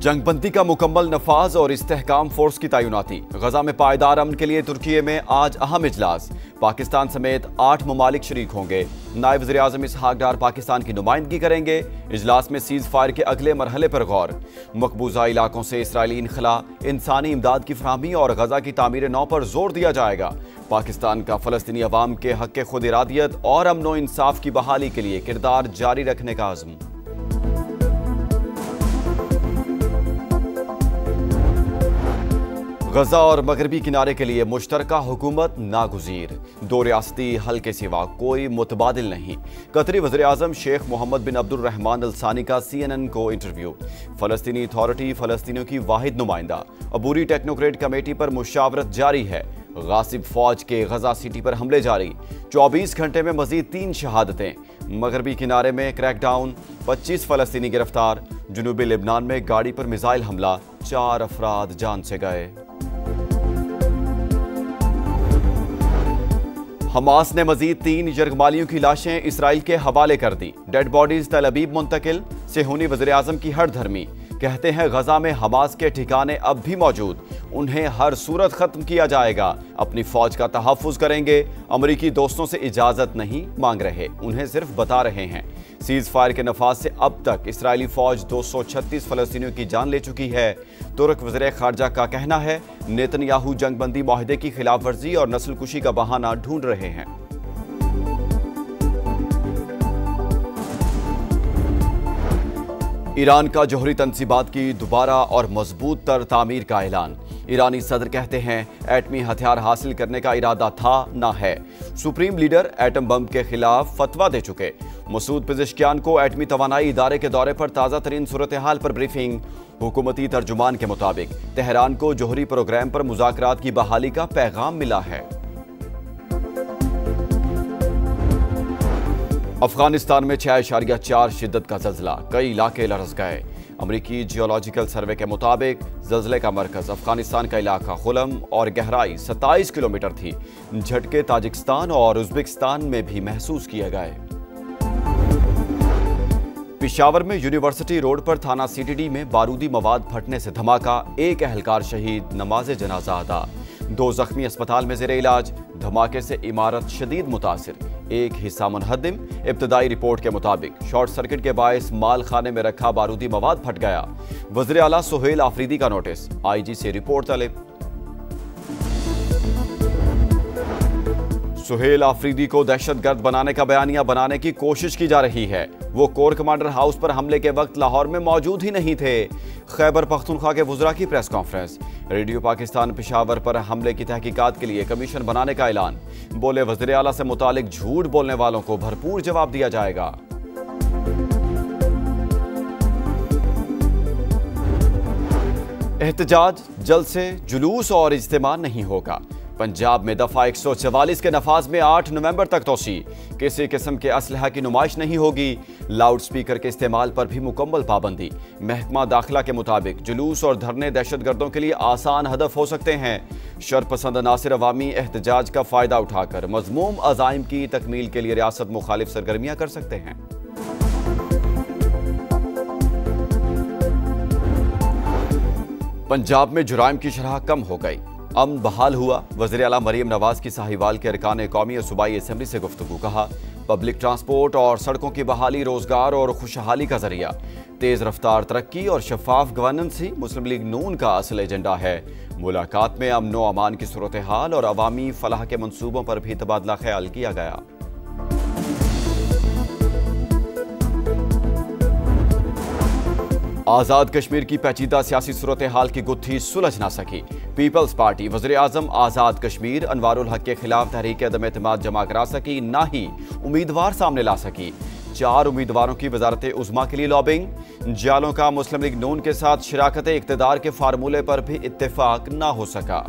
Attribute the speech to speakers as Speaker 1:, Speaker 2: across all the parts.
Speaker 1: जंगबंदी का मुकम्मल नफाज और इस्तेहकाम फोर्स की तैनाती। गजा में पायदार अमन के लिए तुर्की में आज अहम इजलास। पाकिस्तान समेत 8 ममालिक शरीक होंगे। नायब वज़ीर-ए-आज़म इसहाक डार पाकिस्तान की नुमाइंदगी करेंगे। इजलास में सीज फायर के अगले मरहले पर गौर। मकबूजा इलाकों से इसराइली इनखला, इंसानी इमदाद की फराहमी और गजा की तामीर नौ पर जोर दिया जाएगा। पाकिस्तान का फ़लस्तीनी अवाम के हक़ खुद इरादियत और अमन व इंसाफ की बहाली के लिए किरदार जारी रखने का आज़म। गजा और मगरबी किनारे के लिए मुश्तरका हुकूमत नागुज़ीर। दो रियासती हल के सिवा कोई मुतबादिल नहीं। कतरी वज़ीर-ए-आज़म शेख मोहम्मद बिन अब्दुर्रहमान अल सानी का CNN को इंटरव्यू। फ़लस्तीनी अथॉरिटी फ़लस्तीनियों की वाहिद नुमाइंदा। अबूरी टेक्नोक्रेट कमेटी पर मुशावरत जारी है। गासिब फौज के गजा सिटी पर हमले जारी। 24 घंटे में मजीद 3 शहादतें। मगरबी किनारे में क्रैकडाउन, 25 फ़लस्तीनी गिरफ्तार। जुनूबी लेबनान में गाड़ी पर मिसाइल हमला, 4 अफराद जान से गए। हमास ने मजीद 3 यरगमालियों की लाशें इसराइल के हवाले कर दी। डेड बॉडीज तल अबीब मुंतकिल। सेहूनी वज़ीर-ए-आज़म की हर धर्मी कहते हैं गजा में हमास के ठिकाने अब भी मौजूद, उन्हें हर सूरत खत्म किया जाएगा। अपनी फौज का तहफ़्फ़ुज़ करेंगे। अमरीकी दोस्तों से इजाज़त नहीं मांग रहे, उन्हें सिर्फ बता रहे हैं। सीज फायर के नफाज से अब तक इसराइली फौज 236 फ़लस्तीनियों की जान ले चुकी है। तुर्क वज़ीर ख़ारजा का कहना है नेतन्याहू जंगबंदी माहिदे की खिलाफ वर्जी और नस्ल कुशी का बहाना ढूंढ रहे हैं। ईरान का जौहरी तनसीबात की दोबारा और मजबूत तर तामीर का ऐलान। ईरानी सदर कहते हैं एटमी हथियार हासिल करने का इरादा था ना है। सुप्रीम लीडर एटम बम के खिलाफ फतवा दे चुके। मसूद पेज़ेश्कियान को एटमी तवानाई इदारे के दौरे पर ताज़ा तरीन सूरत हाल पर ब्रीफिंग। हुकूमती तर्जुमान के मुताबिक तेहरान को जौहरी प्रोग्राम पर मुज़ाकरात की बहाली का पैगाम मिला है। अफगानिस्तान में 6.4 शिद्दत का ज़ल्ज़ला, कई इलाके लरज़ गए। अमरीकी जियोलॉजिकल सर्वे के मुताबिक ज़ल्ज़ले का मरकज़ अफगानिस्तान का इलाका खुलम और गहराई 27 किलोमीटर थी। झटके ताजिकिस्तान और उज़्बेकिस्तान में भी महसूस किए गए। पेशावर में यूनिवर्सिटी रोड पर थाना CTD में बारूदी मवाद फटने से धमाका, एक अहलकार शहीद, नमाज जनाजा अदा। 2 जख्मी अस्पताल में ज़ेरे इलाज। धमाके से इमारत शदीद मुतासिर, एक हिस्सा मुनहदिम। इब्तदाई रिपोर्ट के मुताबिक शॉर्ट सर्किट के बायस माल खाने में रखा बारूदी मवाद फट गया। वज़ीर आला सुहेल आफरीदी का नोटिस, IG से रिपोर्ट तलब। सुहेल आफरीदी को दहशतगर्द बनाने का बयानिया बनाने की कोशिश की जा रही है। वो कोर कमांडर हाउस पर हमले के वक्त लाहौर में मौजूद ही नहीं थे। खैबर पख्तूनख्वा के वुज़रा की press conference. Radio Pakistan Peshawar पर हमले की तहकीकात के लिए कमीशन बनाने का ऐलान। बोले वज़ीर आला से मुतालिक झूठ बोलने वालों को भरपूर जवाब दिया जाएगा। एहतजाज, जलसे, जुलूस और इज्तिमा नहीं होगा। पंजाब में दफा 144 के नफाज में 8 नवंबर तक तोसी। किसी किस्म के असलहा की नुमाइश नहीं होगी। लाउड स्पीकर के इस्तेमाल पर भी मुकम्मल पाबंदी। महकमा दाखिला के मुताबिक जुलूस और धरने दहशतगर्दों के लिए आसान हदफ हो सकते हैं। शरपसंद अनासिर अवामी एहतजाज का फ़ायदा उठाकर मज़मूम अज़ाइम की तकमील के लिए रियासत मुखालिफ सरगर्मियाँ कर सकते हैं। पंजाब में जुराइम की शरह कम हो गई, अमन बहाल हुआ। वज़ीर आला मरीम नवाज की साहिवाल के अरकान कौमी और सूबाई असम्बली से गुफ्तगू। कहा पब्लिक ट्रांसपोर्ट और सड़कों की बहाली रोजगार और खुशहाली का जरिया। तेज रफ्तार तरक्की और शफाफ गवर्नेंस ही मुस्लिम लीग नून का असल एजेंडा है। मुलाकात में अमन व अमान की सूरत हाल और अवामी फलाह के मंसूबों पर भी तबादला ख्याल किया गया। आज़ाद कश्मीर की पेचीदा सियासी सूरत हाल की गुत्थी सुलझ ना सकी। पीपल्स पार्टी वज़ीर-ए-आज़म आज़ाद कश्मीर अनवारुल हक के खिलाफ तहरीक अदम एतमाद जमा करा सकी, ना ही उम्मीदवार सामने ला सकी। 4 उम्मीदवारों की वजारत उज़्मा के लिए लॉबिंग। जालों का मुस्लिम लीग नून के साथ शराकत इक़्तिदार के फार्मूले पर भी इत्तेफाक ना हो सका।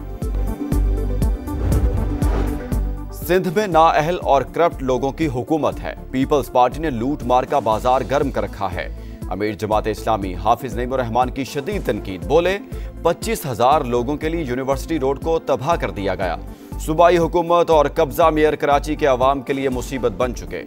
Speaker 1: सिंध में नाअहल और करप्ट लोगों की हुकूमत है। पीपल्स पार्टी ने लूट मार का बाजार गर्म कर रखा है। अमीर जमात इस्लामी हाफिज नईमुर रहमान की शदीद तनकीद। बोले 25,000 लोगों के लिए यूनिवर्सिटी रोड को तबाह कर दिया गया। सूबाई हुकूमत और कब्जा मेयर कराची के अवाम के लिए मुसीबत बन चुके।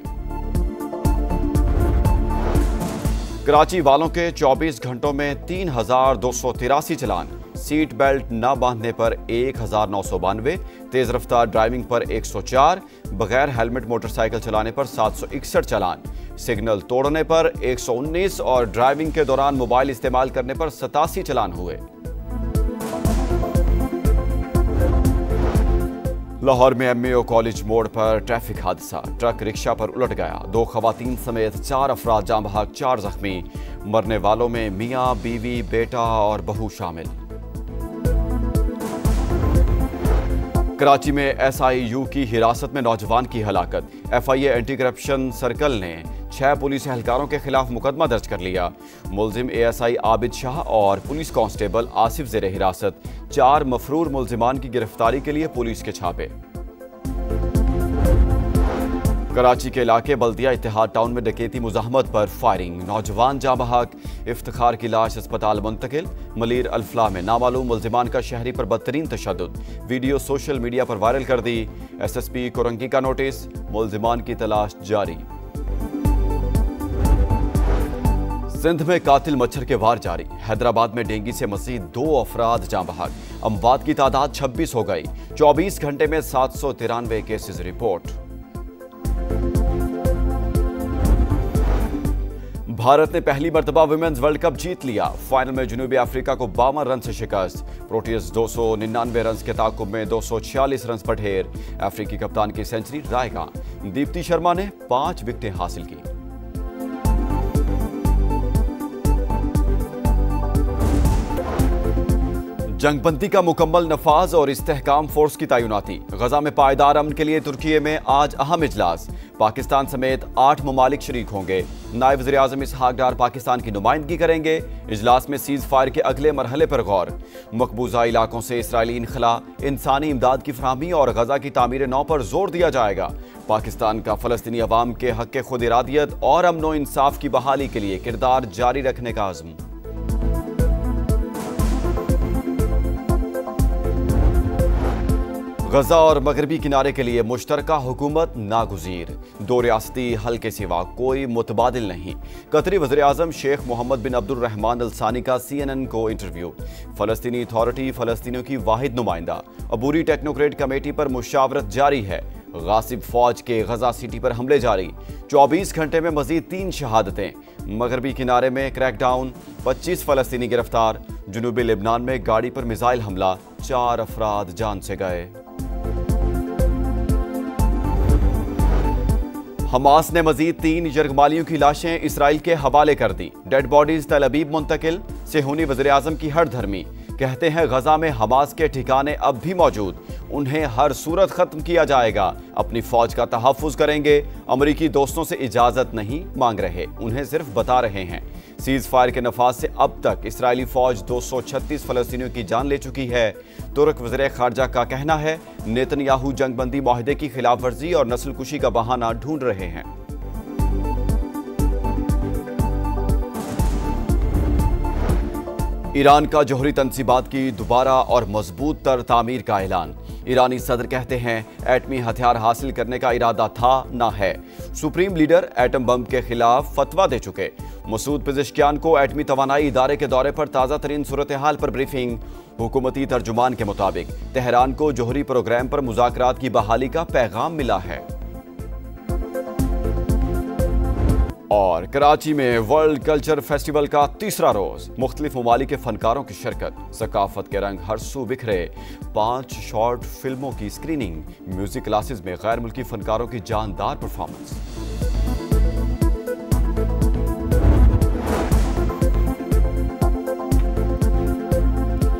Speaker 1: कराची वालों के 24 घंटों में 3,283 चलान, सीट बेल्ट न बांधने पर 1,992, तेज रफ्तार ड्राइविंग पर 104, बगैर हेलमेट मोटरसाइकिल चलाने पर 761 चालान, सिग्नल तोड़ने पर 119 और ड्राइविंग के दौरान मोबाइल इस्तेमाल करने पर 87 चालान हुए। लाहौर में एमएओ कॉलेज मोड़ पर ट्रैफिक हादसा, ट्रक रिक्शा पर उलट गया, 2 खवातीन समेत 4 अफराद जाँ बहक, 4 जख्मी। मरने वालों में मियाँ, बीवी, बेटा और बहू शामिल। कराची में एसआईयू की हिरासत में नौजवान की हलाकत, एफआईए एंटी करप्शन सर्कल ने 6 पुलिस एहलकारों के खिलाफ मुकदमा दर्ज कर लिया। मुलजिम एएसआई आबिद शाह और पुलिस कांस्टेबल आसिफ ज़ेरे हिरासत, 4 मफरूर मुलजिमान की गिरफ्तारी के लिए पुलिस के छापे। कराची के इलाके बल्दिया इत्तेहाद टाउन में डकैती मुजाहमत पर फायरिंग, नौजवान जाँ बहक, इफ्तिखार की लाश अस्पताल मुंतकिल। मलीर अल्फला में नामालूम मुलजिमान का शहरी पर बदतरीन तशद्दुद, वीडियो सोशल मीडिया पर वायरल कर दी। एसएसपी कोरंगी का नोटिस, मुलजिमान की तलाश जारी। सिंध में कातिल मच्छर के वार जारी, हैदराबाद में डेंगू से मजीद 2 अफराद जाँ बहक, अमवात की तादाद 26 हो गई। 24 घंटे में 793 केसेस रिपोर्ट। भारत ने पहली मर्तबा वुमेन्स वर्ल्ड कप जीत लिया, फाइनल में जनूबी अफ्रीका को 52 रन से शिकस्त। प्रोटियस 299 रन के ताकुब में 246 रन पर ढेर। अफ्रीकी कप्तान की सेंचुरी रायगा, दीप्ति शर्मा ने 5 विकेटें हासिल की। जंगबंदी का मुकम्मल नफाज और इस्तेहकाम फोर्स की तैनाती। गजा में पायदार अमन के लिए तुर्की में आज अहम इजलास, पाकिस्तान समेत 8 ममालिक शरीक होंगे। नायब वज़ीर आज़म इसहाक डार पाकिस्तान की नुमाइंदगी करेंगे। इजलास में सीज फायर के अगले मरहले पर गौर। मकबूजा इलाकों से इसराइली इनखला, इंसानी इमदाद की फराहमी और गजा की तामीर नौ पर जोर दिया जाएगा। पाकिस्तान का फ़लस्तीनी अवाम के हक़ के खुद इरादियत और अमन व इंसाफ की बहाली के लिए किरदार जारी रखने का अज़्म। गजा और मगरबी किनारे के लिए मुश्तरका हुकूमत नागुज़ीर, 2 रियासती हल के सिवा कोई मुतबादिल नहीं। कतरी वज़ीर आज़म शेख मोहम्मद बिन अब्दुल रहमान अल सानी का CNN को इंटरव्यू। फ़लस्तीनी अथॉरिटी फ़लस्तीनियों की वाहिद नुमाइंदा, अबूरी टेक्नोक्रेट कमेटी पर मुशावरत जारी है। गासिब फौज के गजा सिटी पर हमले जारी, 24 घंटे में मजीद 3 शहादतें। मगरबी किनारे में क्रैकडाउन, 25 फ़लस्तीनी गिरफ्तार। जनूबी लेबनान में गाड़ी पर मिसाइल हमला, 4 अफराद जान से गए। हमास ने मजीद 3 यरगमालियों की लाशें इसराइल के हवाले कर दी। डेड बॉडीज तल अबीब मुंतकिल। सेहूनी वज़ीर आज़म की हर धर्मी, कहते हैं गजा में हमास के ठिकाने अब भी मौजूद, उन्हें हर सूरत खत्म किया जाएगा। अपनी फौज का तहफ़्फ़ुज़ करेंगे। अमरीकी दोस्तों से इजाज़त नहीं मांग रहे, उन्हें सिर्फ बता रहे हैं। सीज फायर के नफाज से अब तक इसराइली फौज 236 फ़लस्तीनियों की जान ले चुकी है। तुर्क वज़ीर ख़ारजा का कहना है नेतन्याहू जंगबंदी माहिदे की खिलाफ वर्जी और नस्ल कुशी का बहाना ढूंढ रहे हैं। ईरान का जौहरी तनसीबात की दोबारा और मजबूत तर तामीर का ऐलान। ईरानी सदर कहते हैं एटमी हथियार हासिल करने का इरादा था ना है। सुप्रीम लीडर एटम बम के खिलाफ फतवा दे चुके। मसूद पेज़ेश्कियान को एटमी तवानाई इदारे के दौरे पर ताज़ा तरीन सूरत हाल पर ब्रीफिंग। हुकूमती तर्जुमान के मुताबिक तेहरान को जौहरी प्रोग्राम पर मुज़ाकरात की बहाली का पैगाम मिला है। और कराची में वर्ल्ड कल्चर फेस्टिवल का 3रा रोज, मुख्तलिफ ममालिक के फनकारों की शिरकत, सकाफत के रंग हर सू बिखरे। 5 शॉर्ट फिल्मों की स्क्रीनिंग, म्यूजिक क्लासेस में गैर मुल्की फनकारों की जानदार परफॉर्मेंस।